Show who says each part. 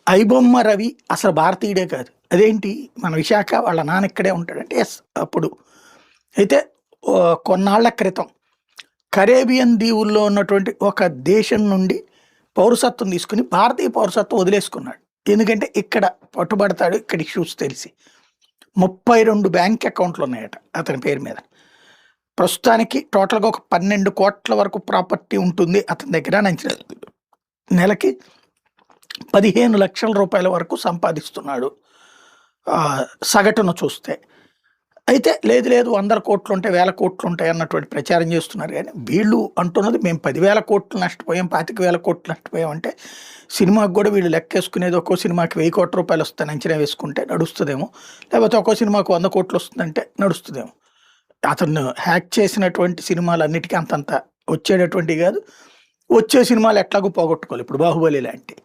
Speaker 1: ఐబొమ్మ రవి అసలు భారతీయుడే కాదు. అదేంటి మన విశాఖ వాళ్ళ నాన్న ఇక్కడే ఉంటాడంటే యెస్. అప్పుడు. అయితే కొన్నాళ్ల క్రితం కరేబియన్ దీవుల్లో ఉన్నటువంటి ఒక దేశం నుండి పౌరసత్వం తీసుకొని భారతీయ పౌరసత్వం వదిలేసుకున్నాడు. ఎందుకంటే ఇక్కడ పట్టుబడతాడు, ఇక్కడ ఇష్యూస్ తెలిసి. 32 బ్యాంక్ అకౌంట్లు ఉన్నాయట అతని పేరు మీద. ప్రస్తుతానికి టోటల్‌గా ఒక 12 కోట్ల వరకు ప్రాపర్టీ ఉంటుంది అతని దగ్గర అని అంచనా. నెలకి 15 లక్షల రూపాయల వరకు సంపాదిస్తున్నాడు సగటున చూస్తే. అయితే లేదు లేదు 100 కోట్లుంటాయి, 1000 కోట్లుంటాయి అన్నటువంటి ప్రచారం చేస్తున్నారు. కానీ వీళ్ళు అంటున్నది మేము 10,000 కోట్లు నష్టపోయాం, 25,000 కోట్లు నష్టపోయాం అంటే సినిమాకి కూడా వీళ్ళు లెక్కేసుకునేది ఒక్కో సినిమాకి 1000 కోట్ల రూపాయలు వస్తాయని అంచనా వేసుకుంటే నడుస్తుందేమో, లేకపోతే ఒక్కో సినిమాకు 100 కోట్లు వస్తుందంటే నడుస్తుందేమో. అతను హ్యాక్ చేసినటువంటి సినిమాలన్నిటికీ అంతంత వచ్చేటటువంటివి కాదు. వచ్చే సినిమాలు ఎట్లాగో పోగొట్టుకోవాలి. ఇప్పుడు 'బాహుబలి' లాంటి